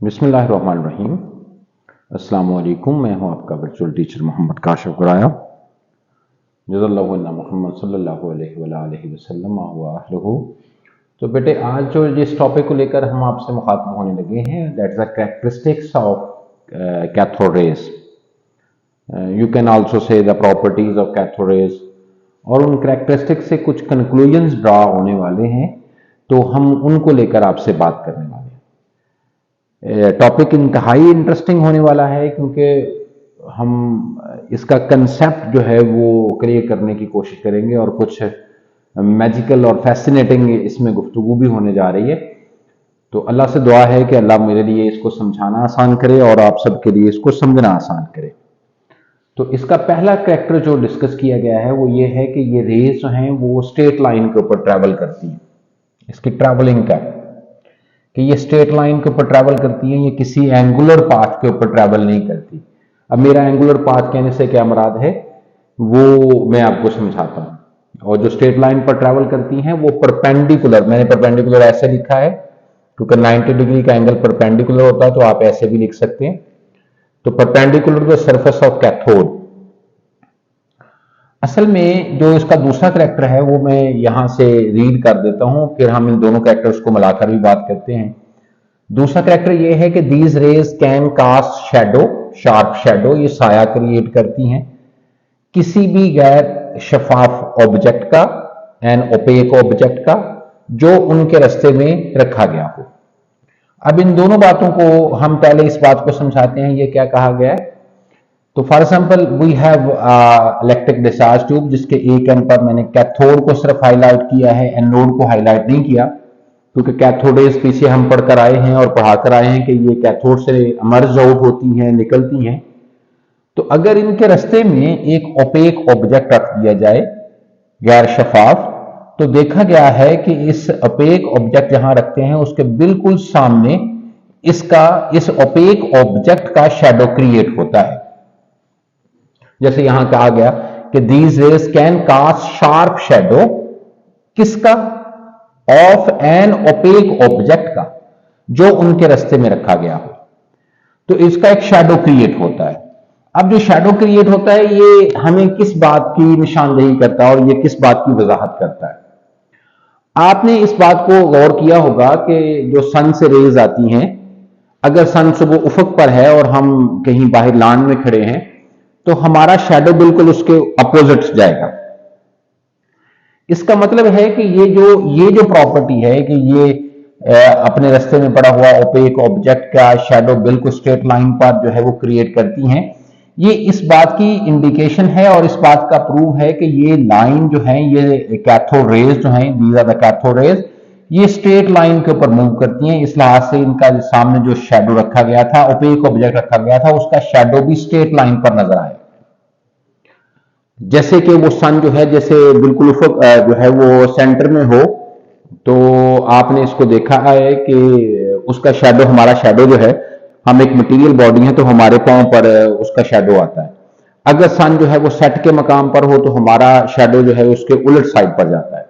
बिस्मिल्लाहिर्रहमानिर्रहीम। अस्सलाम वालेकुम। मैं हूं आपका वर्चुअल टीचर मोहम्मद काशिफ गुराया। जज़ल्लाहु अन्ना मुहम्मद सल्लल्लाहु अलैहि वसल्लम हुआ अहलहू। तो बेटे, आज जो जिस टॉपिक को लेकर हम आपसे मुखातिब होने लगे हैं, that's the characteristics of cathode rays. You can also say the properties of cathode rays. और उन कैरेक्टरिस्टिक्स से कुछ कंक्लूजन्स ड्रा होने वाले हैं, तो हम उनको लेकर आपसे बात करने वाले हैं। टॉपिक इंतहाई इंटरेस्टिंग होने वाला है, क्योंकि हम इसका कंसेप्ट जो है वो क्लियर करने की कोशिश करेंगे और कुछ मैजिकल और फैसिनेटिंग इसमें गुफ्तगू भी होने जा रही है। तो अल्लाह से दुआ है कि अल्लाह मेरे लिए इसको समझाना आसान करे और आप सबके लिए इसको समझना आसान करे। तो इसका पहला कैरेक्टर जो डिस्कस किया गया है वो ये है कि ये रेज जो हैं वो स्ट्रेट लाइन के ऊपर ट्रैवल करती हैं। इसकी ट्रैवलिंग का कि ये स्ट्रेट लाइन के ऊपर ट्रैवल करती हैं, ये किसी एंगुलर पाथ के ऊपर ट्रैवल नहीं करती। अब मेरा एंगुलर पाथ कहने से क्या मुराद है वो मैं आपको समझाता हूँ। और जो स्ट्रेट लाइन पर ट्रैवल करती हैं वो परपेंडिकुलर, मैंने परपेंडिकुलर ऐसे लिखा है क्योंकि 90 डिग्री का एंगल परपेंडिकुलर होता है, तो आप ऐसे भी लिख सकते हैं। तो perpendicular the surface of cathode. असल में जो इसका दूसरा कैरेक्टर है वो मैं यहां से रीड कर देता हूं, फिर हम इन दोनों कैरेक्टर्स को मिलाकर भी बात करते हैं। दूसरा कैरेक्टर ये है कि these rays can cast shadow, sharp shadow, ये साया क्रिएट करती हैं किसी भी गैर शफाफ ऑब्जेक्ट का, एन ओपेक ऑब्जेक्ट का, जो उनके रास्ते में रखा गया हो। अब इन दोनों बातों को हम पहले इस बात को समझाते हैं, ये क्या कहा गया है। तो for example we have electric discharge tube, जिसके एक एंड पर मैंने कैथोड को सिर्फ हाईलाइट किया है, एनोड को हाईलाइट नहीं किया, क्योंकि कैथोड रेज पीछे हम पढ़कर आए हैं और पढ़ाकर आए हैं कि ये कैथोड से इमर्ज आउट होती हैं, निकलती हैं। तो अगर इनके रास्ते में एक ओपेक ऑब्जेक्ट रख दिया जाए, गैर शफाफ, तो देखा गया है कि इस ओपेक ऑब्जेक्ट जहां रखते हैं उसके बिल्कुल सामने इस ओपेक ऑब्जेक्ट का शैडो क्रिएट होता है। जैसे यहां कहा गया कि these rays can cast sharp shadow, किसका? ऑफ एन ओपेक ऑब्जेक्ट का, जो उनके रास्ते में रखा गया हो। तो इसका एक शैडो क्रिएट होता है। अब जो शैडो क्रिएट होता है ये हमें किस बात की निशानदेही करता है और ये किस बात की वजाहत करता है? आपने इस बात को गौर किया होगा कि जो सन से रेज आती हैं, अगर सन सुबह उफक पर है और हम कहीं बाहर लान में खड़े हैं, तो हमारा शैडो बिल्कुल उसके अपोजिट जाएगा। इसका मतलब है कि ये जो प्रॉपर्टी है कि ये अपने रास्ते में पड़ा हुआ ओपेक ऑब्जेक्ट का शैडो बिल्कुल स्ट्रेट लाइन पर जो है वो क्रिएट करती हैं, ये इस बात की इंडिकेशन है और इस बात का प्रूव है कि ये लाइन जो है, ये कैथोड रेज जो है, these are the cathode rays, ये स्ट्रेट लाइन के ऊपर मूव करती हैं। इस लिहाज से इनका सामने जो शैडो रखा गया था, ओपेक ऑब्जेक्ट रखा गया था, उसका शैडो भी स्ट्रेट लाइन पर नजर आए। जैसे कि वो सन जो है, जैसे बिल्कुल उफक जो है वो सेंटर में हो, तो आपने इसको देखा है कि उसका शैडो, हमारा शैडो जो है, हम एक मटेरियल बॉडी है तो हमारे पांव पर उसका शैडो आता है। अगर सन जो है वो सेट के मकाम पर हो तो हमारा शैडो जो है उसके उलट साइड पर जाता है।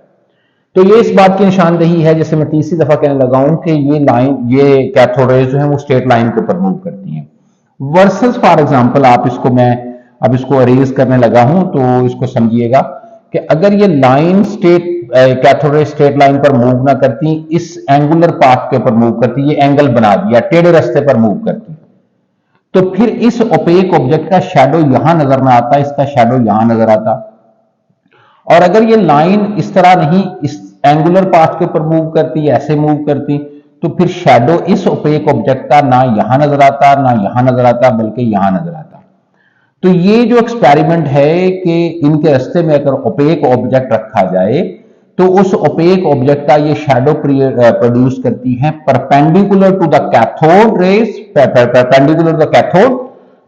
तो ये इस बात की निशानदेही है, जैसे मैं तीसरी दफा कहने लगा हूं कि ये लाइन, ये कैथोड रेज जो है वो स्ट्रेट लाइन के ऊपर मूव करती हैं। वर्सेस फॉर एग्जांपल, आप इसको, मैं अब इसको अरेज करने लगा हूं तो इसको समझिएगा कि अगर ये line cathode rays straight line पर मूव ना करती, इस एंगुलर पाथ के ऊपर मूव करती, ये एंगल बना दिया, टेढ़े रास्ते पर मूव करती, तो फिर इस ओपेक ऑब्जेक्ट का शैडो यहां नजर ना आता, इसका शैडो यहां नजर आता। और अगर ये लाइन इस तरह नहीं, इस एंगुलर पाथ के ऊपर मूव करती, ऐसे मूव करती, तो फिर शैडो इस ओपेक ऑब्जेक्ट का ना यहां नजर आता, ना यहां नजर आता, बल्कि यहां नजर आता। तो ये जो एक्सपेरिमेंट है कि इनके रास्ते में अगर ओपेक ऑब्जेक्ट रखा जाए तो उस ओपेक ऑब्जेक्ट का ये शैडो प्रोड्यूस करती है perpendicular to the cathode rays, perpendicular to the cathode.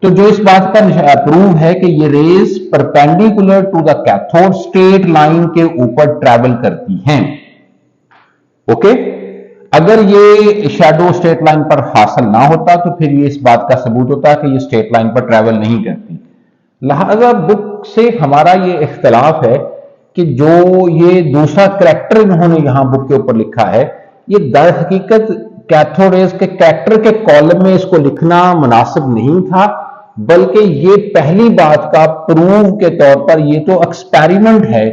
तो जो इस बात का प्रूव है कि ये rays perpendicular to the cathode straight line के ऊपर ट्रैवल करती हैं। ओके, अगर ये शैडो स्ट्रेट लाइन पर हासिल ना होता तो फिर ये इस बात का सबूत होता कि ये स्ट्रेट लाइन पर ट्रैवल नहीं करती। लिहाजा बुक से हमारा ये इख्तिलाफ है कि जो ये दूसरा करैक्टर इन्होंने यहां बुक के ऊपर लिखा है, ये दर हकीकत कैथोड रेज के कैरेक्टर के कॉलम में इसको लिखना मुनासिब नहीं था, बल्कि ये पहली बात का प्रूव के तौर पर ये तो एक्सपेरिमेंट है।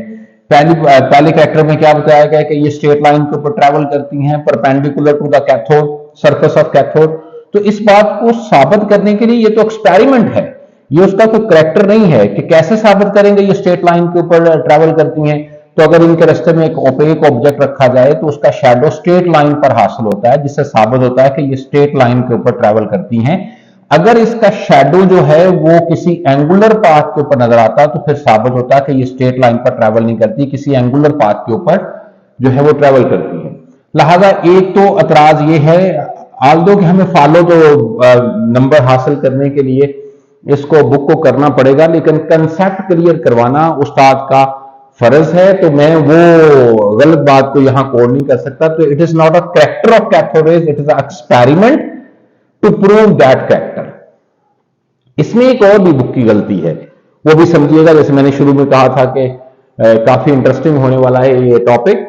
पहले कैरेक्टर में क्या बताया गया कि ये स्ट्रेट लाइन के ऊपर ट्रैवल करती हैं perpendicular to the cathode surface of cathode. तो इस बात को साबित करने के लिए ये तो एक्सपेरिमेंट है, ये उसका कोई कैरेक्टर नहीं है कि कैसे साबित करेंगे ये स्ट्रेट लाइन के ऊपर ट्रैवल करती हैं। तो अगर इनके रास्ते में एक ओपेक ऑब्जेक्ट रखा जाए तो उसका शैडो स्ट्रेट लाइन पर हासिल होता है, जिससे साबित होता है कि ये स्ट्रेट लाइन के ऊपर ट्रैवल करती हैं। अगर इसका शैडो जो है वो किसी एंगुलर पाथ के ऊपर नजर आता तो फिर साबित होता है कि ये स्ट्रेट लाइन पर ट्रैवल नहीं करती, किसी एंगुलर पाथ के ऊपर जो है वो ट्रैवल करती है। लिहाजा एक तो एतराज ये है, आल्दो कि हमें फॉलो तो नंबर हासिल करने के लिए इसको बुक को करना पड़ेगा, लेकिन कंसेप्ट क्लियर करवाना उस्ताद का फर्ज है, तो मैं वो गलत बात को यहां कोड नहीं कर सकता। तो it is not a character of cathode rays, it is a experiment to prove that character. इसमें एक और भी बुक की गलती है, वो भी समझिएगा। जैसे मैंने शुरू में कहा था कि काफी इंटरेस्टिंग होने वाला है ये टॉपिक।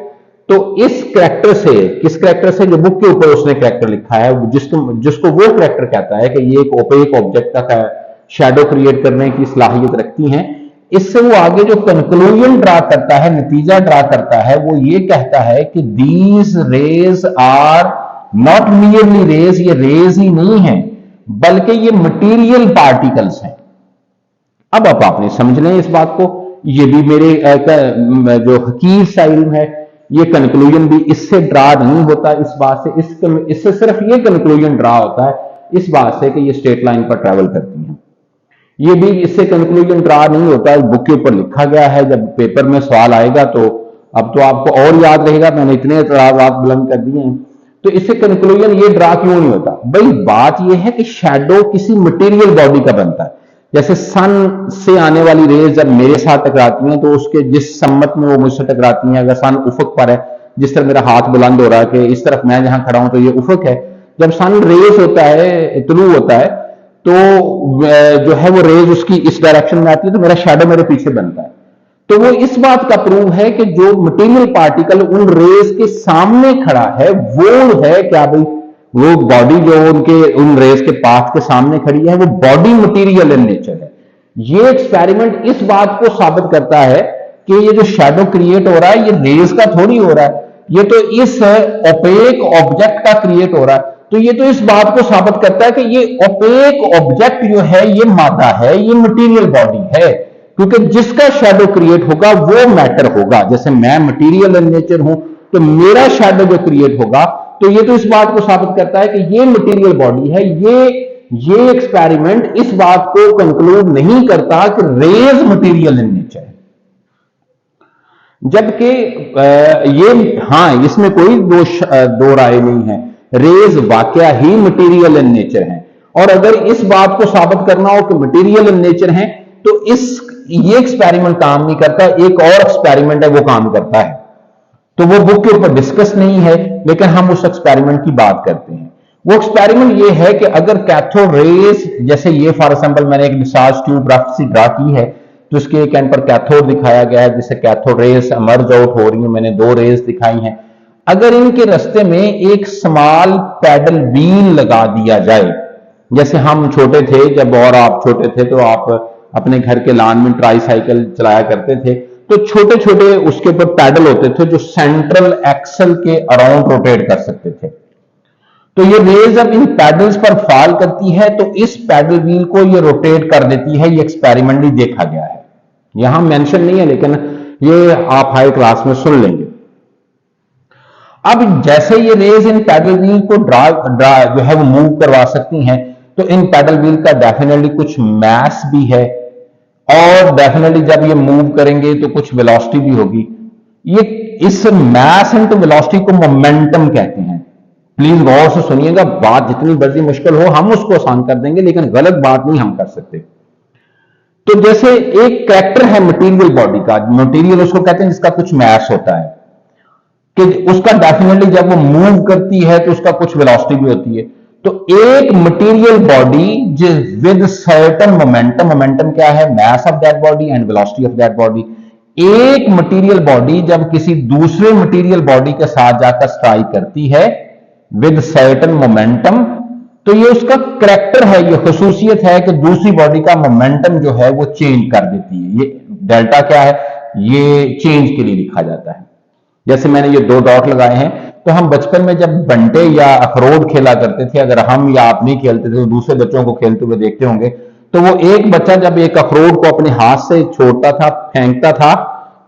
तो इस कैरेक्टर से, किस कैरेक्टर से, जो बुक के ऊपर उसने कैरेक्टर लिखा है, जिसको वो कैरेक्टर कहता है कि ये एक ओपेक ऑब्जेक्ट का शैडो क्रिएट करने की सलाहियत रखती हैं, इससे वो आगे जो कंक्लूजन ड्रा करता है, नतीजा ड्रा करता है, वो ये कहता है कि these rays are not merely rays, ये रेज ही नहीं है बल्कि ये मटेरियल पार्टिकल्स हैं। अब आप आपने समझ लें इस बात को, ये भी मेरे जो हकीर सा इल्म है, ये कंक्लूजन भी इससे ड्रा नहीं होता इस बात से, इससे सिर्फ ये कंक्लूजन ड्रा होता है इस बात से कि ये स्ट्रेट लाइन पर ट्रैवल करती हैं। ये भी इससे कंक्लूजन ड्रा नहीं होता, बुक के ऊपर लिखा गया है। जब पेपर में सवाल आएगा तो अब तो आपको और याद रहेगा, मैंने इतने एतराज़ात बुलंद कर दिए हैं। तो इससे कंक्लूजन ये ड्रा क्यों नहीं होता? भाई बात ये है कि शैडो किसी मटेरियल बॉडी का बनता है। जैसे सन से आने वाली रेज जब मेरे साथ टकराती हैं तो उसके जिस सम्मत में वो मुझसे टकराती हैं, अगर सन उफक पर है, जिस तरह मेरा हाथ बुलंद हो रहा है कि इस तरफ मैं जहां खड़ा हूं तो ये उफक है, जब सन रेज होता है, तुलू होता है, तो जो है वो रेज उसकी इस डायरेक्शन में आती है, तो मेरा शैडो मेरे पीछे बनता है। तो वो इस बात का प्रूव है कि जो मटेरियल पार्टिकल उन रेज के सामने खड़ा है वो है क्या भाई, वो बॉडी जो उन रेज के पाथ के सामने खड़ी है वो बॉडी मटेरियल इन नेचर है। ये एक्सपेरिमेंट इस बात को साबित करता है कि ये जो शैडो क्रिएट हो रहा है ये रेज का थोड़ी हो रहा है, ये तो इस ओपेक ऑब्जेक्ट का क्रिएट हो रहा है। तो ये तो इस बात को साबित करता है कि ये ओपेक ऑब्जेक्ट जो है ये मादा है, ये मटेरियल बॉडी है, क्योंकि जिसका शैडो क्रिएट होगा वो मैटर होगा। जैसे मैं मटेरियल इन नेचर हूं तो मेरा शैडो जो क्रिएट होगा, तो ये तो इस बात को साबित करता है कि ये मटेरियल बॉडी है। ये एक्सपेरिमेंट इस बात को कंक्लूड नहीं करता कि रेज मटेरियल इन नेचर है, जबकि ये हाँ, इसमें कोई दो राय नहीं है, रेज वाकया ही मटेरियल इन नेचर है। और अगर इस बात को साबित करना हो कि मटेरियल इन नेचर है तो ये एक्सपेरिमेंट काम नहीं करता, एक और एक्सपेरिमेंट है वो काम करता है। तो वो बुक के ऊपर डिस्कस नहीं है, लेकिन हम उस एक्सपेरिमेंट की बात करते हैं। वो एक्सपेरिमेंट ये है कि अगर कैथोड रेज, जैसे ये फॉर एग्जांपल मैंने एक डिस्चार्ज ट्यूब रफ सी ड्रा की है, तो इसके एक एंड पर कैथोड दिखाया गया है, जिससे कैथोड रेज इमर्ज आउट हो रही है, मैंने 2 रेज दिखाई हैं। अगर इनके रास्ते में एक स्मॉल पैडल व्हील लगा दिया जाए, जैसे हम छोटे थे जब, और आप छोटे थे तो आप अपने घर के लान में ट्राईसाइकिल चलाया करते थे, तो छोटे छोटे उसके ऊपर पैडल होते थे जो सेंट्रल एक्सल के अराउंड रोटेट कर सकते थे। तो ये रेज अब इन पैडल्स पर फॉल करती है तो इस पैडल व्हील को ये रोटेट कर देती है। ये एक्सपेरिमेंट भी देखा गया है, यहां मेंशन नहीं है लेकिन ये आप हाई क्लास में सुन लेंगे। अब जैसे ये रेज इन पैडल व्हील को जो है वो मूव करवा सकती हैं, तो इन पैडल व्हील का डेफिनेटली कुछ मास भी है, और डेफिनेटली जब ये मूव करेंगे तो कुछ वेलोसिटी भी होगी। ये इस मास इनटू वेलोसिटी को मोमेंटम कहते हैं। प्लीज गौर से सुनिएगा, बात जितनी बड़ी मुश्किल हो हम उसको आसान कर देंगे, लेकिन गलत बात नहीं हम कर सकते। तो जैसे एक कैरेक्टर है मटेरियल बॉडी का, मटेरियल उसको कहते हैं जिसका कुछ मास होता है, कि उसका डेफिनेटली जब वो मूव करती है तो उसका कुछ वेलोसिटी भी होती है। तो एक material body with certain momentum, momentum क्या है, mass of that body and velocity of that body. एक मटेरियल बॉडी जब किसी दूसरे मटेरियल बॉडी के साथ जाकर स्ट्राइक करती है विद सर्टेन मोमेंटम। तो ये उसका करैक्टर है, ये खसूसियत है कि दूसरी बॉडी का मोमेंटम जो है वो चेंज कर देती है। ये डेल्टा क्या है, ये चेंज के लिए लिखा जाता है। जैसे मैंने ये दो डॉट लगाए हैं, तो हम बचपन में जब बंटे या अखरोट खेला करते थे, अगर हम या आप नहीं खेलते थे तो दूसरे बच्चों को खेलते हुए देखते होंगे, तो वो एक बच्चा जब एक अखरोट को अपने हाथ से छोड़ता था, फेंकता था,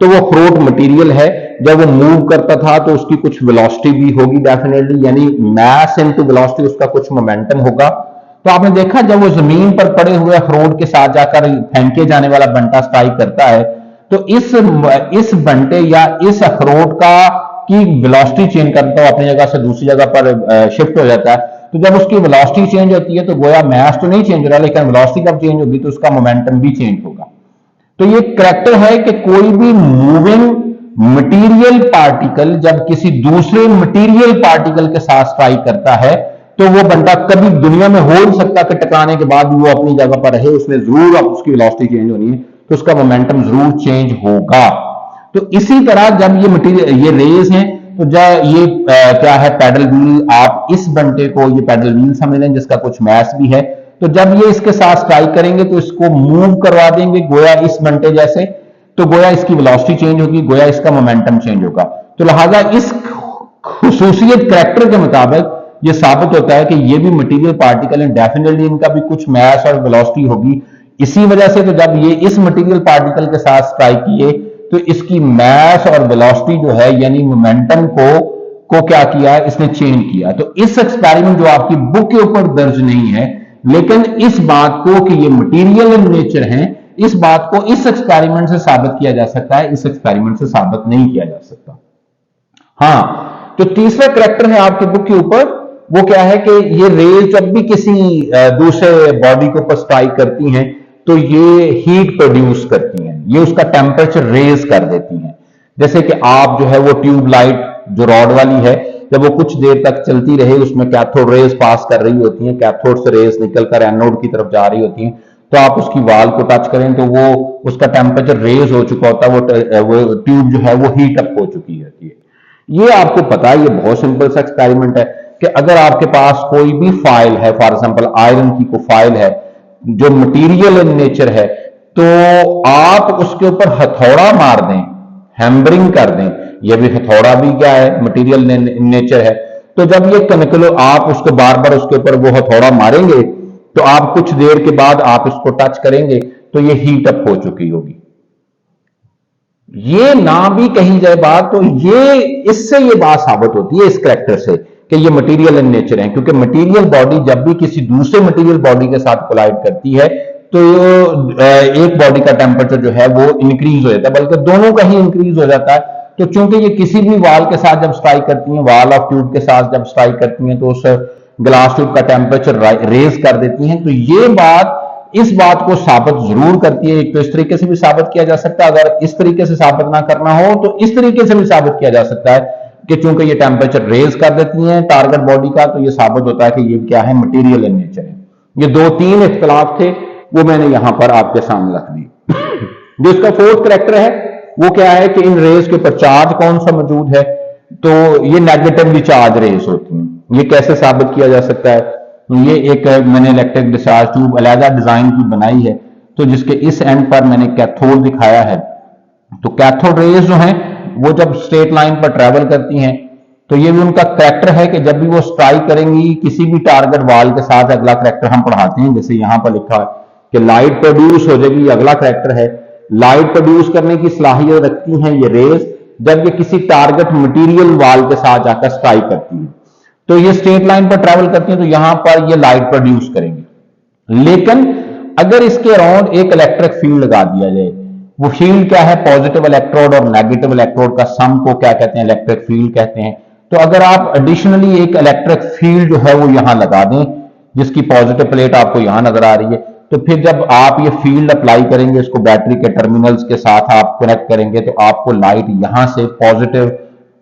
तो वो अखरोट मटेरियल है, जब वो मूव करता था तो उसकी कुछ वेलोसिटी भी होगी डेफिनेटली, यानी मैस इनटू वेलोसिटी, उसका कुछ मोमेंटम होगा। तो आपने देखा जब वो जमीन पर पड़े हुए अखरोट के साथ जाकर फेंके जाने वाला बंटा स्ट्राइक करता है, तो इस बंटे या इस अखरोट का की वेलोसिटी चेंज करता है, अपनी जगह से दूसरी जगह पर शिफ्ट हो जाता है। तो जब उसकी वेलोसिटी चेंज होती है तो गोया मैस तो नहीं चेंज हो रहा, लेकिन वेलोसिटी कब चेंज होगी तो उसका मोमेंटम भी चेंज होगा। तो ये करैक्टर है कि कोई भी मूविंग मटेरियल पार्टिकल जब किसी दूसरे मटेरियल पार्टिकल के साथ स्ट्राइक करता है, तो वो बंटा कभी दुनिया में हो नहीं सकता कि टकराने के बाद भी वो अपनी जगह पर रहे, उसमें जरूर अब उसकी वेलोसिटी चेंज होनी है, तो उसका मोमेंटम जरूर चेंज होगा। तो इसी तरह जब ये मटेरियल, ये रेज हैं, तो जब ये क्या है, पैडल व्हील, आप इस बंटे को ये पैडल व्हील समझ लें जिसका कुछ मैस भी है, तो जब ये इसके साथ स्ट्राइक करेंगे तो इसको मूव करवा देंगे गोया इस बंटे जैसे, तो गोया इसकी वेलोसिटी चेंज होगी, गोया इसका मोमेंटम चेंज होगा। तो लिहाजा इस खुसूसियत करैक्टर के मुताबिक ये साबित होता है कि ये भी मटेरियल पार्टिकल हैं, डेफिनेटली इनका भी कुछ मैस और वेलोसिटी होगी। इसी वजह से तो जब ये इस मटेरियल पार्टिकल के साथ स्ट्राइक किए तो इसकी मैस और वेलोसिटी जो है, यानी मोमेंटम को क्या किया, इसने चेंज किया। तो इस एक्सपेरिमेंट जो आपकी बुक के ऊपर दर्ज नहीं है, लेकिन इस बात को कि ये मटेरियल इन नेचर हैं, इस बात को इस एक्सपेरिमेंट से साबित किया जा सकता है, इस एक्सपेरिमेंट से साबित नहीं किया जा सकता। हाँ, तो तीसरा करैक्टर है आपके बुक के ऊपर, वो क्या है कि ये रेज जब भी किसी दूसरे बॉडी के ऊपर स्ट्राइक करती हैं तो ये हीट प्रोड्यूस करती हैं, ये उसका टेम्परेचर रेज कर देती हैं। जैसे कि आप जो है वो ट्यूब लाइट जो रॉड वाली है, जब वो कुछ देर तक चलती रहे, उसमें कैथोड रेज पास कर रही होती हैं, कैथोड से रेज निकलकर एनोड की तरफ जा रही होती हैं, तो आप उसकी वाल को टच करें तो वो उसका टेम्परेचर रेज हो चुका होता है, वो ट्यूब जो है वो हीट अप हो चुकी होती है। ये आपको पता है, ये बहुत सिंपल सा एक्सपेरिमेंट है कि अगर आपके पास कोई भी फाइल है, फॉर एग्जांपल आयरन की कोई फाइल है जो मटेरियल इन नेचर है, तो आप उसके ऊपर हथौड़ा मार दें, हैमरिंग कर दें, ये भी हथौड़ा भी क्या है, मटेरियल इन नेचर है। तो जब ये केमिकल आप उसको बार बार उसके ऊपर वो हथौड़ा मारेंगे, तो आप कुछ देर के बाद आप इसको टच करेंगे तो ये हीट अप हो चुकी होगी। ये ना भी कही जाए बात, तो ये इससे ये बात साबित होती है इस करैक्टर से कि ये मटेरियल इन नेचर है, क्योंकि मटेरियल बॉडी जब भी किसी दूसरे मटेरियल बॉडी के साथ कोलाइड करती है तो एक बॉडी का टेम्परेचर जो है वो इंक्रीज हो जाता है, बल्कि दोनों का ही इंक्रीज हो जाता है। तो चूंकि ये किसी भी वाल के साथ जब स्ट्राइक करती हैं, वाल ऑफ ट्यूब के साथ जब स्ट्राइक करती हैं, तो उस ग्लास ट्यूब का टेम्परेचर रेज कर देती हैं। तो ये बात इस बात को साबित जरूर करती है। एक तो इस तरीके से भी साबित किया जा सकता है, अगर इस तरीके से साबित ना करना हो तो इस तरीके से भी साबित किया जा सकता है कि चूंकि ये टेम्परेचर रेज कर देती हैं टारगेट बॉडी का, तो ये साबित होता है कि ये क्या है, मटेरियल इन नेचर है। ये दो तीन इख्तिलाफ थे, वो मैंने यहां पर आपके सामने रख दिए। जो इसका फोर्थ करैक्टर है वो क्या है कि इन रेज के ऊपर चार्ज कौन सा मौजूद है, तो ये नेगेटिवली चार्ज रेज होती हैं। ये कैसे साबित किया जा सकता है, ये एक मैंने इलेक्ट्रिक डिस्चार्ज ट्यूब अलहदा डिजाइन की बनाई है, तो जिसके इस एंड पर मैंने कैथोड दिखाया है। तो कैथोड रेज जो हैं वो जब स्ट्रेट लाइन पर ट्रेवल करती हैं, तो ये भी उनका करैक्टर है कि जब भी वो स्ट्राइक करेंगी किसी भी टारगेट वाल के साथ, अगला करैक्टर हम पढ़ाते हैं, जैसे यहां पर लिखा है कि लाइट प्रोड्यूस हो जाएगी, अगला करैक्टर है। लाइट प्रोड्यूस करने की सलाहियत रखती हैं ये रेज जब ये किसी टारगेट मटेरियल वाल के साथ जाकर स्ट्राइक करती है, तो ये स्ट्रेट लाइन पर ट्रेवल करती हैं, तो यहां पर ये लाइट प्रोड्यूस करेंगे। लेकिन अगर इसके अराउंड एक इलेक्ट्रिक फील्ड लगा दिया जाए, वो फील्ड क्या है, पॉजिटिव इलेक्ट्रोड और नेगेटिव इलेक्ट्रोड का सम को क्या कहते हैं, इलेक्ट्रिक फील्ड कहते हैं। तो अगर आप एडिशनली एक इलेक्ट्रिक फील्ड जो है वो यहां लगा दें, जिसकी पॉजिटिव प्लेट आपको यहां नजर आ रही है, तो फिर जब आप ये फील्ड अप्लाई करेंगे, इसको बैटरी के टर्मिनल्स के साथ आप कनेक्ट करेंगे, तो आपको लाइट यहां से पॉजिटिव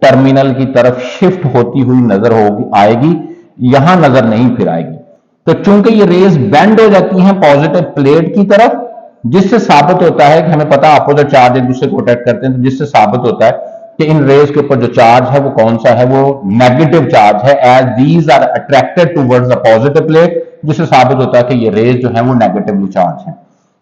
टर्मिनल की तरफ शिफ्ट होती हुई नजर होगी, आएगी, यहां नजर नहीं फिर आएगी। तो चूंकि ये रेज बेंड हो जाती हैं पॉजिटिव प्लेट की तरफ, जिससे साबित होता है कि हमें पता अपोजिट चार्ज एक दूसरे को अट्रैक्ट करते हैं, तो जिससे साबित होता है कि इन रेज के ऊपर जो चार्ज है वो कौन सा है, वो नेगेटिव चार्ज है, as these are attracted towards the positive plate, जिससे साबित होता है कि ये रेज जो है वो नेगेटिवली चार्ज है।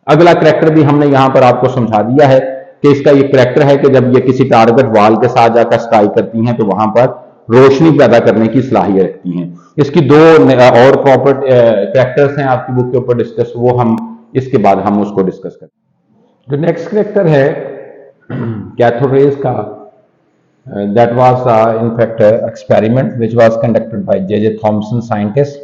अगला करैक्टर भी हमने यहां पर आपको समझा दिया है कि इसका ये करैक्टर है कि जब ये किसी टारगेट वाल के साथ जाकर स्ट्राइक करती हैं तो वहां पर रोशनी पैदा करने की सलाहियत रखती हैं। इसकी दो और प्रॉपर करैक्टर्स हैं आपकी बुक के ऊपर डिस्कस, वो हम इसके बाद हम उसको डिस्कस करें। जो नेक्स्ट करैक्टर है कैथोड रेज का, that was in fact experiment which was conducted by J.J. Thomson scientist।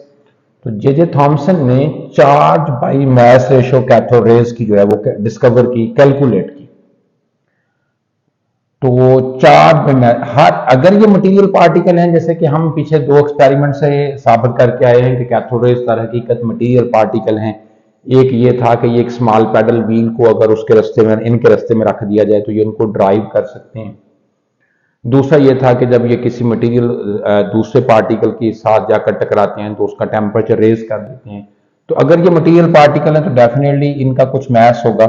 तो J.J. थॉमसन ने charge by mass ratio cathode rays की जो है वो डिस्कवर की, कैलकुलेट की। तो चार्ज बाई हर अगर ये मटेरियल पार्टिकल हैं, जैसे कि हम पीछे दो एक्सपेरिमेंट से साबित करके आए हैं कि कैथोड रेज दर हकीकत मटेरियल पार्टिकल हैं। एक ये था कि ये एक स्मॉल पैडल व्हील को अगर उसके रास्ते में, इनके रास्ते में रख दिया जाए तो ये उनको ड्राइव कर सकते हैं। दूसरा ये था कि जब ये किसी मटेरियल दूसरे पार्टिकल के साथ जाकर टकराते हैं तो उसका टेम्परेचर रेज कर देते हैं। तो अगर ये मटेरियल पार्टिकल है तो डेफिनेटली इनका कुछ मैस होगा।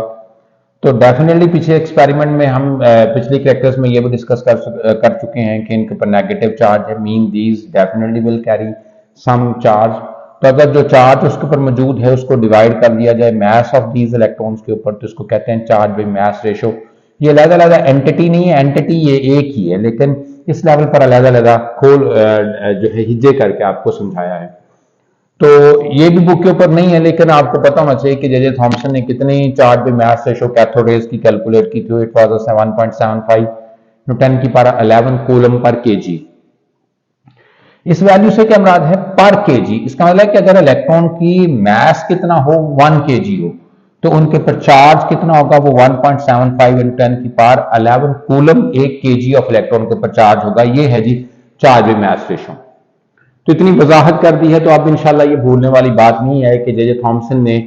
तो डेफिनेटली पिछले एक्सपेरिमेंट में हम पिछले करैक्टर्स में ये भी डिस्कस कर चुके हैं कि इनके ऊपर नेगेटिव चार्ज है, mean these definitely will carry some charge. तो अगर जो चार्ज उसके ऊपर मौजूद है उसको डिवाइड कर दिया जाए मैस ऑफ दीज इलेक्ट्रॉन्स के ऊपर, तो इसको कहते हैं चार्ज बाई मास रेशो। ये अलग-अलग एंटिटी नहीं है, एंटिटी ये एक ही है, लेकिन इस लेवल पर अलग-अलग खोल जो है हिज्जे करके आपको समझाया है। तो ये भी बुक के ऊपर नहीं है, लेकिन आपको पता होना चाहिए कि J.J. थॉमसन ने कितनी charge by mass ratio cathode rays की कैलकुलेट की थी। It was 7.75 × 10⁻11 coulomb per KG. इस वैल्यू से क्या मुराद है, पर केजी। इसका मतलब है कि अगर इलेक्ट्रॉन की मास कितना हो, 1 केजी हो, तो उनके पर चार्ज कितना होगा, वो 1.75 × 10⁻11 कूलम 1 केजी ऑफ इलेक्ट्रॉन के ऊपर चार्ज होगा। ये है जी चार्ज बाई मास रेशो। तो इतनी वजाहत कर दी है तो अब इंशाल्लाह ये भूलने वाली बात नहीं है कि J.J. थॉमसन ने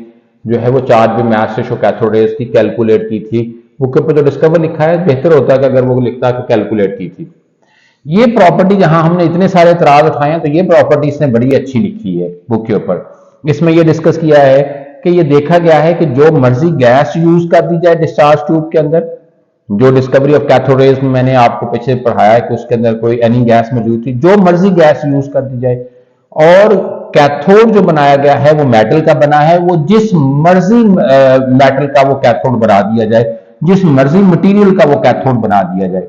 जो है वो charge by mass ratio cathode rays की कैलकुलेट की थी। बुक के ऊपर जो डिस्कवर लिखा है बेहतर होता है कि अगर वो लिखता कि कैलकुलेट की थी। ये प्रॉपर्टी जहां हमने इतने सारे एतराज उठाए हैं तो ये प्रॉपर्टी इसने बड़ी अच्छी लिखी है बुक के ऊपर। इसमें यह डिस्कस किया है कि ये देखा गया है कि जो मर्जी गैस यूज कर दी जाए डिस्चार्ज ट्यूब के अंदर, जो डिस्कवरी ऑफ कैथोड रेज में मैंने आपको पीछे पढ़ाया है कि उसके अंदर कोई एनी गैस मौजूद थी, जो मर्जी गैस यूज कर दी जाए और कैथोड जो बनाया गया है वो मेटल का बना है, वो जिस मर्जी मेटल का वो कैथोड बना दिया जाए, जिस मर्जी मटेरियल का वो कैथोड बना दिया जाए।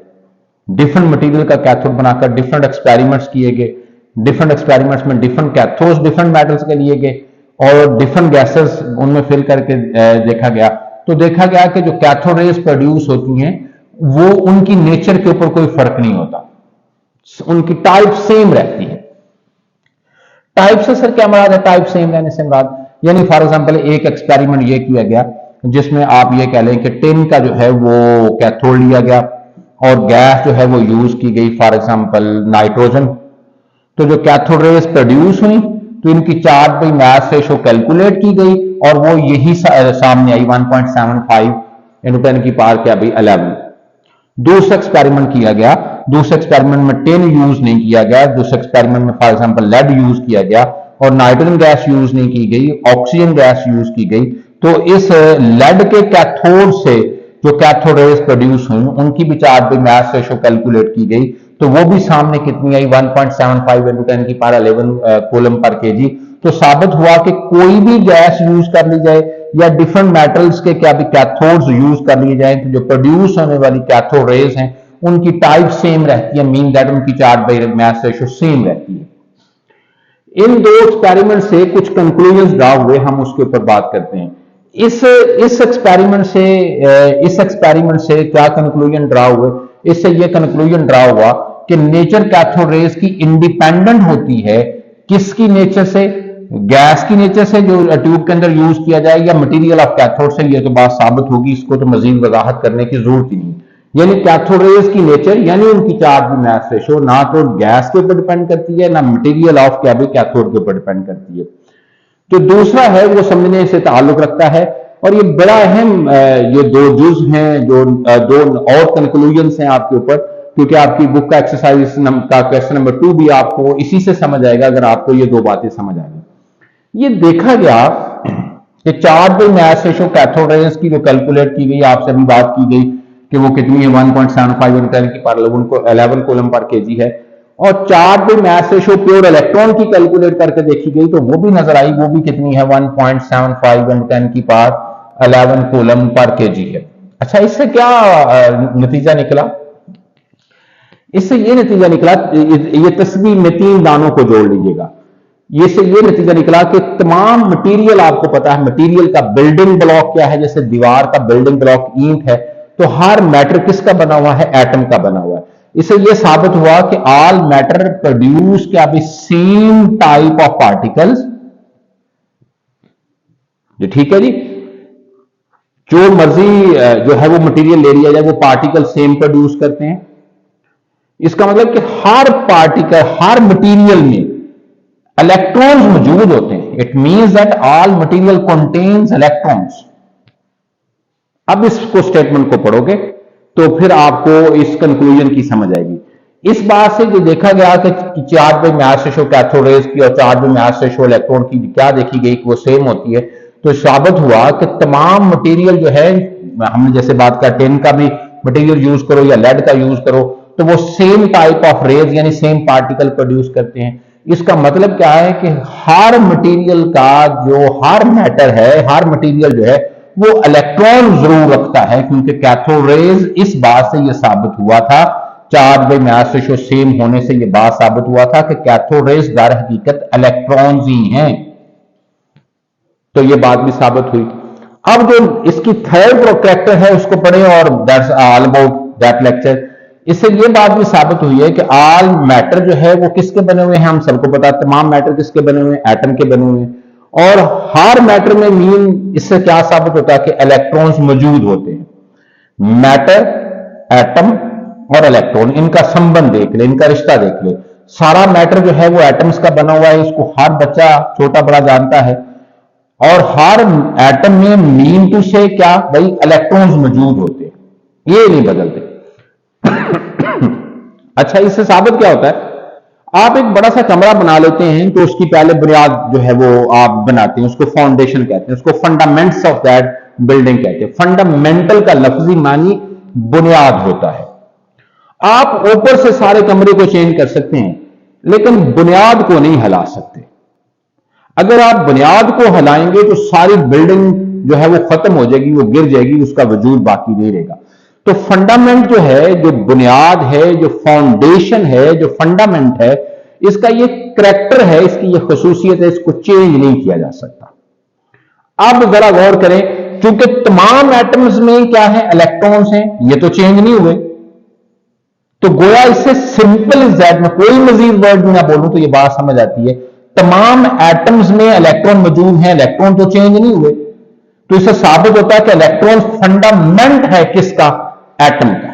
डिफरेंट मटेरियल का कैथोड बनाकर डिफरेंट एक्सपेरिमेंट्स किए गए, डिफरेंट एक्सपेरिमेंट्स में डिफरेंट कैथोड्स डिफरेंट मेटल्स के लिए गए और डिफरेंट गैसेस उनमें फिल करके देखा गया। तो देखा गया कि जो कैथोड रेज प्रोड्यूस होती हैं वो उनकी नेचर के ऊपर कोई फर्क नहीं होता, उनकी टाइप सेम रहती है। टाइप से सर क्या मुराद है, टाइप सेम रहने से मुराद, यानी फॉर एग्जांपल एक एक्सपेरिमेंट ये किया गया जिसमें आप ये कह लें कि टिन का जो है वो कैथोड लिया गया और गैस जो है वो यूज की गई फॉर एग्जांपल नाइट्रोजन। तो जो कैथोड रेज प्रोड्यूस हुई तो इनकी charge by mass ratio calculate की गई और वो यही सामने आई 1.75 × 10⁻11। दूसरा एक्सपेरिमेंट किया गया, दूसरे एक्सपेरिमेंट में टिन यूज नहीं किया गया, दूसरे एक्सपेरिमेंट में फॉर एग्जांपल लेड यूज किया गया और नाइट्रोजन गैस यूज नहीं की गई, ऑक्सीजन गैस यूज की गई। तो इस लेड के कैथोड से जो कैथोड रेज प्रोड्यूस हुई उनकी भी charge by mass ratio calculate की गई, तो वो भी सामने कितनी आई 1.75 × 10⁻11 कूलम पर केजी। तो साबित हुआ कि कोई भी गैस यूज कर ली जाए या डिफरेंट मेटल्स के क्या भी कैथोड्स यूज कर लिए जाए तो जो प्रोड्यूस होने वाली कैथोड रेज हैं उनकी टाइप सेम रहती है, मीन दैट उनकी charge by mass ratio same रहती है। इन दो एक्सपेरिमेंट से कुछ कंक्लूजन ड्रा हुए, हम उसके ऊपर बात करते हैं। इस एक्सपेरिमेंट से क्या कंक्लूजन ड्रा हुए, इससे यह कंक्लूजन ड्रा हुआ कि नेचर कैथोड रेज की इंडिपेंडेंट होती है किसकी नेचर से, गैस की नेचर से जो ट्यूब के अंदर यूज किया जाए या मटेरियल ऑफ कैथोड से। ये तो बात साबित होगी, इसको तो मजीद वजाहत करने की जरूरत ही नहीं। यानी कैथोड रेज की नेचर यानी उनकी चार्ज बाई मास रेशो ना तो गैस के ऊपर डिपेंड करती है ना मटेरियल ऑफ क्या भी कैथोड के ऊपर डिपेंड करती है। तो दूसरा है वो समझने से ताल्लुक रखता है और ये बड़ा अहम ये दो जुज हैं, जो दो और कंक्लूजन हैं आपके ऊपर, क्योंकि आपकी बुक का एक्सरसाइज का क्वेश्चन नंबर 2 भी आपको इसी से समझ आएगा अगर आपको ये दो बातें समझ आएगी। ये देखा गया कि charge by mass ratio cathode rays की जो कैलकुलेट की गई, आपसे अभी बात की गई कि वो कितनी है, 1.75 into 10 की पावर 11 कूलम पर केजी है। और चार्ज पे मास रेशियो प्योर इलेक्ट्रॉन की कैलकुलेट करके देखी गई तो वो भी नजर आई, वो भी कितनी है, 1.75 into 10 की पावर 11 कूलम पर केजी है। अच्छा, इससे क्या नतीजा निकला? इससे ये नतीजा निकला, ये तस्वीर में 3 दानों को जोड़ लीजिएगा। ये से ये नतीजा निकला कि तमाम मटेरियल, आपको पता है मटेरियल का बिल्डिंग ब्लॉक क्या है, जैसे दीवार का बिल्डिंग ब्लॉक ईंट है, तो हर मैटर किसका बना हुआ है, एटम का बना हुआ है। इससे यह साबित हुआ कि ऑल मैटर प्रोड्यूस क्या भी सेम टाइप ऑफ पार्टिकल्स। जी ठीक है जी, जो मर्जी जो है वो मटेरियल ले लिया जाए, वो पार्टिकल सेम प्रोड्यूस करते हैं। इसका मतलब कि हर पार्टिकल, हर मटेरियल में इलेक्ट्रॉन्स मौजूद होते हैं। It means that all material contains electrons. अब इसको स्टेटमेंट को पढ़ोगे तो फिर आपको इस कंक्लूजन की समझ आएगी। इस बात से जो देखा गया कि charge by mass ratio cathode rays की और charge by mass ratio electron की क्या देखी गई कि वो सेम होती है, तो साबित हुआ कि तमाम मटेरियल जो है, हमने जैसे बात किया टिन का भी मटेरियल यूज करो या लेड का यूज करो, तो वो सेम टाइप ऑफ रेज यानी सेम पार्टिकल प्रोड्यूस करते हैं। इसका मतलब क्या है कि हर मटेरियल का जो हर मैटर है, हर मटेरियल जो है वो इलेक्ट्रॉन जरूर रखता है, क्योंकि कैथोड रेज, इस बात से यह साबित हुआ था, charge by mass ratio same होने से यह बात साबित हुआ था कि कैथोड रेज दर हकीकत इलेक्ट्रॉन्स ही हैं। तो यह बात भी साबित हुई। अब जो इसकी थर्ड कैरेक्टर है उसको पढ़े, और that's all about that lecture. इससे यह बात भी साबित हुई है कि ऑल मैटर जो है वो किसके बने हुए हैं, हम सबको पता, तमाम मैटर किसके बने हुए हैं, एटम के बने हुए हैं। और हर मैटर में मीन, इससे क्या साबित होता है कि इलेक्ट्रॉन्स मौजूद होते हैं। मैटर, एटम और इलेक्ट्रॉन, इनका संबंध देख ले, इनका रिश्ता देख ले। सारा मैटर जो है वो एटम्स का बना हुआ है, इसको हर बच्चा छोटा बड़ा जानता है। और हर एटम में मीन टू से क्या भाई, इलेक्ट्रॉन्स मौजूद होते हैं, ये नहीं बदलते। अच्छा, इससे साबित क्या होता है, आप एक बड़ा सा कमरा बना लेते हैं तो उसकी पहले बुनियाद जो है वो आप बनाते हैं, उसको फाउंडेशन कहते हैं, उसको फंडामेंट्स ऑफ दैट बिल्डिंग कहते हैं। फंडामेंटल का लफ्जी मानी बुनियाद होता है। आप ऊपर से सारे कमरे को चेंज कर सकते हैं, लेकिन बुनियाद को नहीं हिला सकते। अगर आप बुनियाद को हिलाएंगे तो सारी बिल्डिंग जो है वो खत्म हो जाएगी, वो गिर जाएगी, उसका वजूद बाकी नहीं रहेगा। तो फंडामेंट जो है, जो बुनियाद है, जो फाउंडेशन है, जो फंडामेंट है, इसका ये करैक्टर है, इसकी ये खसूसियत है, इसको चेंज नहीं किया जा सकता। अब जरा गौर करें, क्योंकि तमाम एटम्स में क्या है, इलेक्ट्रॉन्स हैं, ये तो चेंज नहीं हुए, तो गोया इससे सिंपल इज दैट, मैं कोई मजीद वर्ड भी ना बोलूं तो ये बात समझ आती है, तमाम एटम्स में इलेक्ट्रॉन मौजूद हैं, इलेक्ट्रॉन तो चेंज नहीं हुए। तो इससे साबित होता है कि इलेक्ट्रॉन फंडामेंट है किसका, एटम का।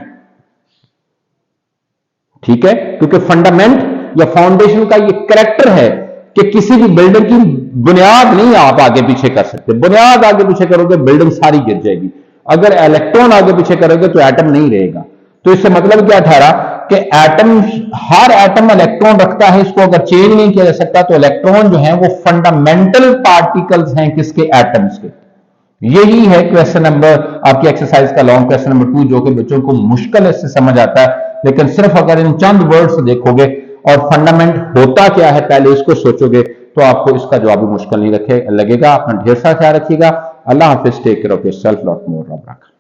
ठीक है, क्योंकि फंडामेंट या फाउंडेशन का ये करैक्टर है कि किसी भी बिल्डिंग की बुनियाद नहीं आप आगे पीछे कर सकते। बुनियाद आगे पीछे करोगे बिल्डिंग सारी गिर जाएगी। अगर इलेक्ट्रॉन आगे पीछे करोगे तो एटम नहीं रहेगा। तो इससे मतलब क्या ठहरा कि एटम, हर एटम इलेक्ट्रॉन रखता है, इसको अगर चेंज नहीं किया जा सकता, तो इलेक्ट्रॉन जो है वो फंडामेंटल पार्टिकल्स हैं किसके, एटम्स के। यही है क्वेश्चन नंबर, आपकी एक्सरसाइज का लॉन्ग क्वेश्चन नंबर 2, जो कि बच्चों को मुश्किल इससे समझ आता है, लेकिन सिर्फ अगर इन चंद वर्ड्स देखोगे और फंडामेंट होता क्या है पहले इसको सोचोगे तो आपको इसका जवाब भी मुश्किल नहीं लगेगा। अपना ढेर सारा ख्याल रखिएगा। अल्लाह हाफिज, take care of yourself, lot more रब रखा।